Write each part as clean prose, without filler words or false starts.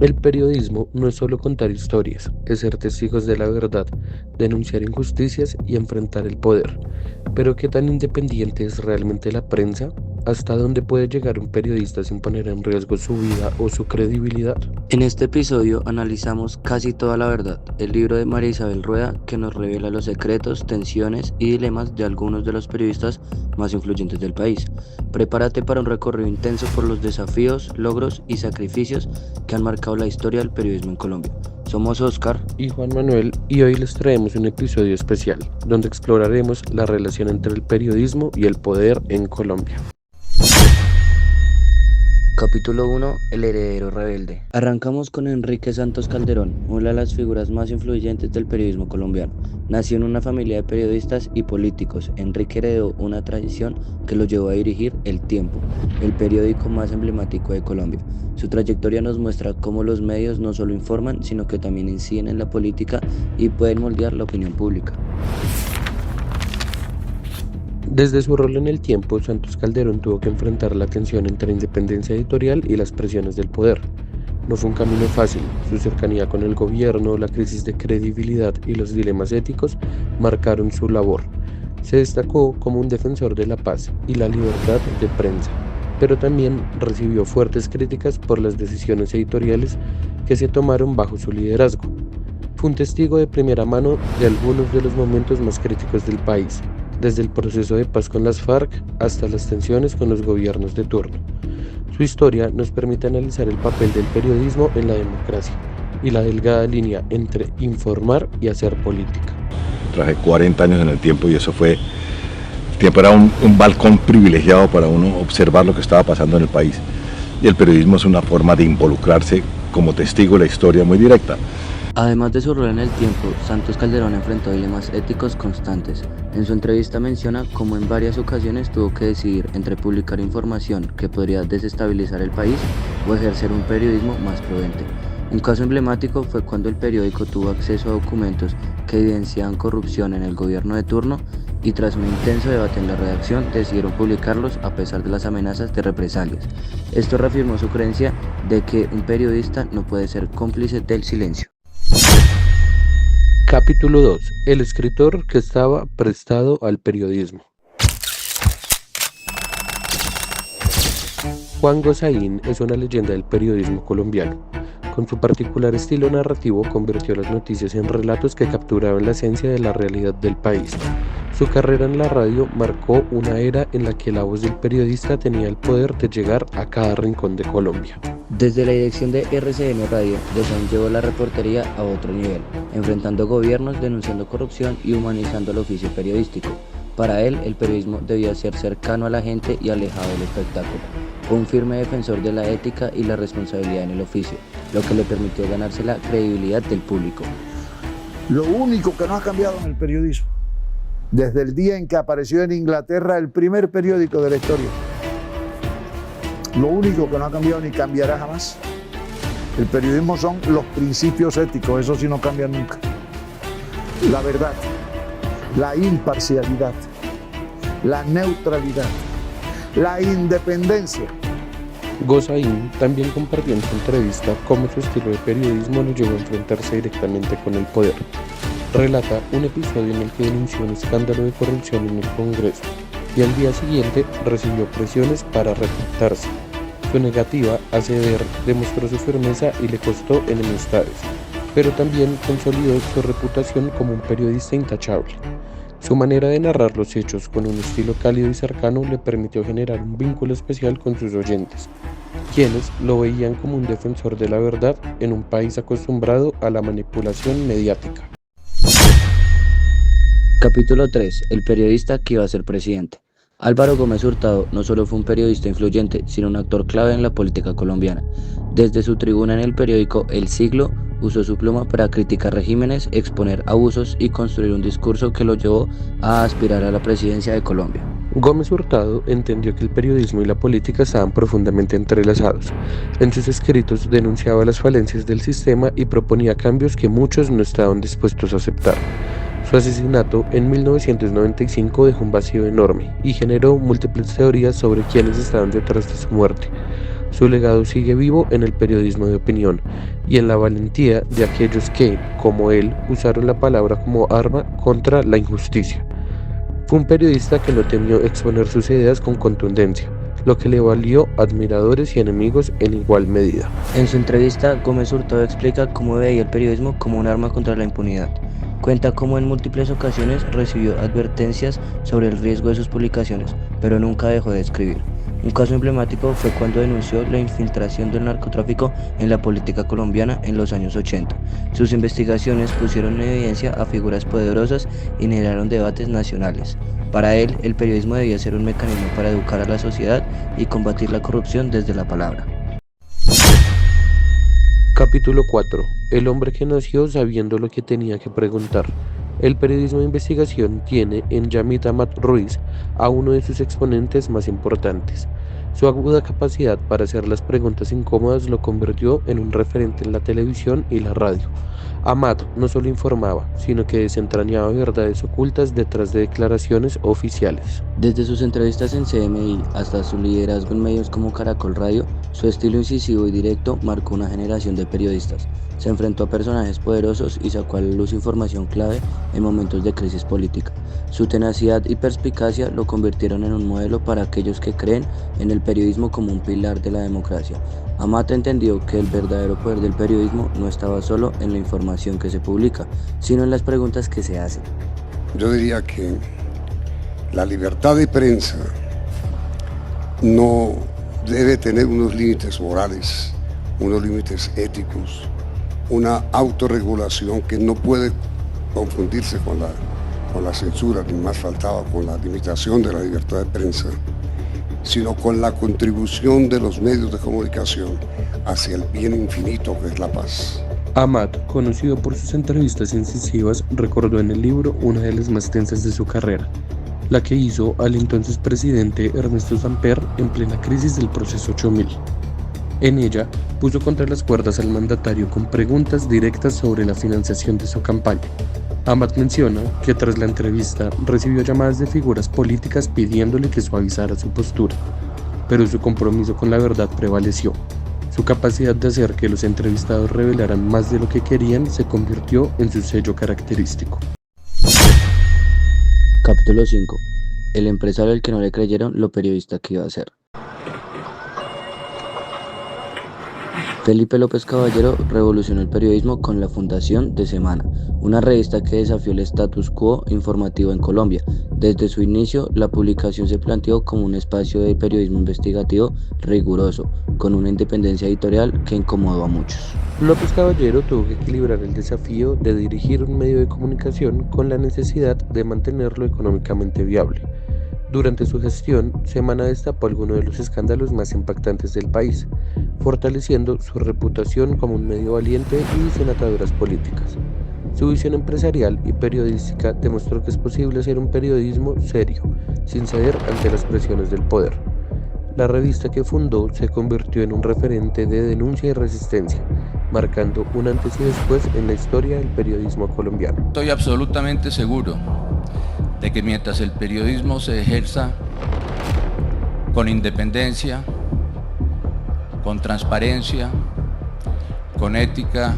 El periodismo no es solo contar historias, es ser testigos de la verdad, denunciar injusticias y enfrentar el poder. Pero ¿qué tan independiente es realmente la prensa? ¿Hasta dónde puede llegar un periodista sin poner en riesgo su vida o su credibilidad? En este episodio analizamos Casi toda la verdad, el libro de María Isabel Rueda que nos revela los secretos, tensiones y dilemas de algunos de los periodistas más influyentes del país. Prepárate para un recorrido intenso por los desafíos, logros y sacrificios que han marcado la historia del periodismo en Colombia. Somos Oscar Y Juan Manuel, y hoy les traemos un episodio especial, donde exploraremos la relación entre el periodismo y el poder en Colombia. Capítulo 1. El heredero rebelde. Arrancamos con Enrique Santos Calderón, una de las figuras más influyentes del periodismo colombiano. Nació en una familia de periodistas y políticos. Enrique heredó una tradición que lo llevó a dirigir El Tiempo, el periódico más emblemático de Colombia. Su trayectoria nos muestra cómo los medios no solo informan, sino que también inciden en la política y pueden moldear la opinión pública. Desde su rol en El Tiempo, Santos Calderón tuvo que enfrentar la tensión entre independencia editorial y las presiones del poder. No fue un camino fácil, su cercanía con el gobierno, la crisis de credibilidad y los dilemas éticos marcaron su labor. Se destacó como un defensor de la paz y la libertad de prensa, pero también recibió fuertes críticas por las decisiones editoriales que se tomaron bajo su liderazgo. Fue un testigo de primera mano de algunos de los momentos más críticos del país, desde el proceso de paz con las FARC hasta las tensiones con los gobiernos de turno. Su historia nos permite analizar el papel del periodismo en la democracia y la delgada línea entre informar y hacer política. Trabajé 40 años en El Tiempo y eso fue, el tiempo era un balcón privilegiado para uno observar lo que estaba pasando en el país. Y el periodismo es una forma de involucrarse como testigo de la historia muy directa. Además de su rol en El Tiempo, Santos Calderón enfrentó dilemas éticos constantes. En su entrevista menciona cómo en varias ocasiones tuvo que decidir entre publicar información que podría desestabilizar el país o ejercer un periodismo más prudente. Un caso emblemático fue cuando el periódico tuvo acceso a documentos que evidenciaban corrupción en el gobierno de turno y tras un intenso debate en la redacción decidieron publicarlos a pesar de las amenazas de represalias. Esto reafirmó su creencia de que un periodista no puede ser cómplice del silencio. Capítulo 2. El escritor que estaba prestado al periodismo. Juan Gozaín es una leyenda del periodismo colombiano. Con su particular estilo narrativo convirtió las noticias en relatos que capturaban la esencia de la realidad del país. Su carrera en la radio marcó una era en la que la voz del periodista tenía el poder de llegar a cada rincón de Colombia. Desde la dirección de RCN Radio, Gozaín llevó la reportería a otro nivel, enfrentando gobiernos, denunciando corrupción y humanizando el oficio periodístico. Para él, el periodismo debía ser cercano a la gente y alejado del espectáculo. Fue un firme defensor de la ética y la responsabilidad en el oficio, lo que le permitió ganarse la credibilidad del público. Lo único que no ha cambiado en el periodismo, desde el día en que apareció en Inglaterra el primer periódico de la historia, lo único que no ha cambiado ni cambiará jamás, el periodismo son los principios éticos, eso sí no cambia nunca. La verdad, la imparcialidad, la neutralidad, la independencia. Gozaín también compartió en su entrevista cómo su estilo de periodismo lo llevó a enfrentarse directamente con el poder. Relata un episodio en el que denunció un escándalo de corrupción en el Congreso y al día siguiente recibió presiones para retractarse. Su negativa a ceder demostró su firmeza y le costó enemistades, pero también consolidó su reputación como un periodista intachable. Su manera de narrar los hechos con un estilo cálido y cercano le permitió generar un vínculo especial con sus oyentes, quienes lo veían como un defensor de la verdad en un país acostumbrado a la manipulación mediática. Capítulo 3. El periodista que iba a ser presidente. Álvaro Gómez Hurtado no solo fue un periodista influyente, sino un actor clave en la política colombiana. Desde su tribuna en el periódico El Siglo, usó su pluma para criticar regímenes, exponer abusos y construir un discurso que lo llevó a aspirar a la presidencia de Colombia. Gómez Hurtado entendió que el periodismo y la política estaban profundamente entrelazados. En sus escritos denunciaba las falencias del sistema y proponía cambios que muchos no estaban dispuestos a aceptar. Su asesinato en 1995 dejó un vacío enorme y generó múltiples teorías sobre quiénes estaban detrás de su muerte. Su legado sigue vivo en el periodismo de opinión y en la valentía de aquellos que, como él, usaron la palabra como arma contra la injusticia. Fue un periodista que no temió exponer sus ideas con contundencia, lo que le valió admiradores y enemigos en igual medida. En su entrevista, Gómez Hurtado explica cómo veía el periodismo como un arma contra la impunidad. Cuenta cómo en múltiples ocasiones recibió advertencias sobre el riesgo de sus publicaciones, pero nunca dejó de escribir. Un caso emblemático fue cuando denunció la infiltración del narcotráfico en la política colombiana en los años 80. Sus investigaciones pusieron en evidencia a figuras poderosas y generaron debates nacionales. Para él, el periodismo debía ser un mecanismo para educar a la sociedad y combatir la corrupción desde la palabra. Capítulo 4. El hombre que nació sabiendo lo que tenía que preguntar. El periodismo de investigación tiene en Yamit Amat Ruiz a uno de sus exponentes más importantes. Su aguda capacidad para hacer las preguntas incómodas lo convirtió en un referente en la televisión y la radio. Amat no solo informaba, sino que desentrañaba verdades ocultas detrás de declaraciones oficiales. Desde sus entrevistas en CMI hasta su liderazgo en medios como Caracol Radio, su estilo incisivo y directo marcó una generación de periodistas. Se enfrentó a personajes poderosos y sacó a la luz información clave en momentos de crisis política. Su tenacidad y perspicacia lo convirtieron en un modelo para aquellos que creen en el periodismo como un pilar de la democracia. Amat entendió que el verdadero poder del periodismo no estaba solo en la información que se publica, sino en las preguntas que se hacen. Yo diría que la libertad de prensa no debe tener unos límites morales, unos límites éticos, una autorregulación que no puede confundirse con la censura, ni más faltaba con la limitación de la libertad de prensa, sino con la contribución de los medios de comunicación hacia el bien infinito que es la paz. Amat, conocido por sus entrevistas incisivas, recordó en el libro una de las más tensas de su carrera, la que hizo al entonces presidente Ernesto Samper en plena crisis del proceso 8000. En ella, puso contra las cuerdas al mandatario con preguntas directas sobre la financiación de su campaña. Amat menciona que tras la entrevista recibió llamadas de figuras políticas pidiéndole que suavizara su postura, pero su compromiso con la verdad prevaleció. Su capacidad de hacer que los entrevistados revelaran más de lo que querían se convirtió en su sello característico. Capítulo 5. El empresario al que no le creyeron lo periodista que iba a ser. Felipe López Caballero revolucionó el periodismo con la fundación de Semana, una revista que desafió el status quo informativo en Colombia. Desde su inicio, la publicación se planteó como un espacio de periodismo investigativo riguroso, con una independencia editorial que incomodó a muchos. López Caballero tuvo que equilibrar el desafío de dirigir un medio de comunicación con la necesidad de mantenerlo económicamente viable. Durante su gestión, Semana destapó algunos de los escándalos más impactantes del país, fortaleciendo su reputación como un medio valiente y sin ataduras políticas. Su visión empresarial y periodística demostró que es posible hacer un periodismo serio, sin ceder ante las presiones del poder. La revista que fundó se convirtió en un referente de denuncia y resistencia, marcando un antes y después en la historia del periodismo colombiano. Estoy absolutamente seguro de que mientras el periodismo se ejerza con independencia, con transparencia, con ética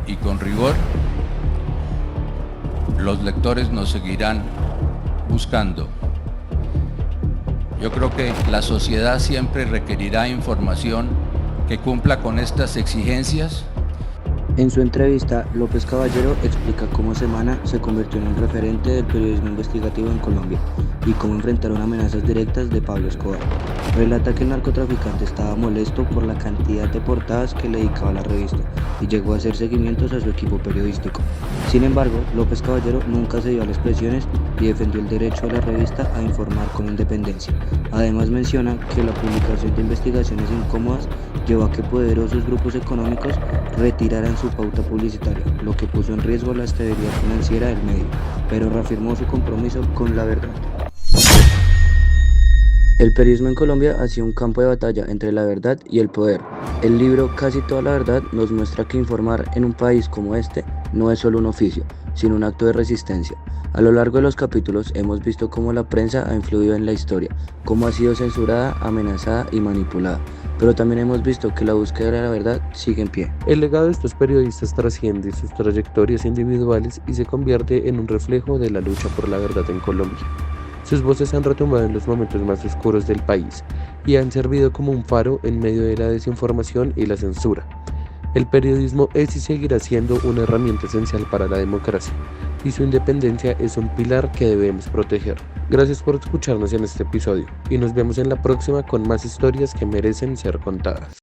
y con rigor, los lectores nos seguirán buscando. Yo creo que la sociedad siempre requerirá información que cumpla con estas exigencias. En su entrevista, López Caballero explica cómo Semana se convirtió en un referente del periodismo investigativo en Colombia y cómo enfrentaron amenazas directas de Pablo Escobar. Relata que el narcotraficante estaba molesto por la cantidad de portadas que le dedicaba a la revista y llegó a hacer seguimientos a su equipo periodístico. Sin embargo, López Caballero nunca cedió a las presiones y defendió el derecho de la revista a informar con independencia. Además menciona que la publicación de investigaciones incómodas llevó a que poderosos grupos económicos retiraran su pauta publicitaria, lo que puso en riesgo la estabilidad financiera del medio, pero reafirmó su compromiso con la verdad. El periodismo en Colombia ha sido un campo de batalla entre la verdad y el poder. El libro Casi toda la verdad nos muestra que informar en un país como este no es solo un oficio, sino un acto de resistencia. A lo largo de los capítulos hemos visto cómo la prensa ha influido en la historia, cómo ha sido censurada, amenazada y manipulada, pero también hemos visto que la búsqueda de la verdad sigue en pie. El legado de estos periodistas trasciende sus trayectorias individuales y se convierte en un reflejo de la lucha por la verdad en Colombia. Sus voces han retumbado en los momentos más oscuros del país y han servido como un faro en medio de la desinformación y la censura. El periodismo es y seguirá siendo una herramienta esencial para la democracia, y su independencia es un pilar que debemos proteger. Gracias por escucharnos en este episodio, y nos vemos en la próxima con más historias que merecen ser contadas.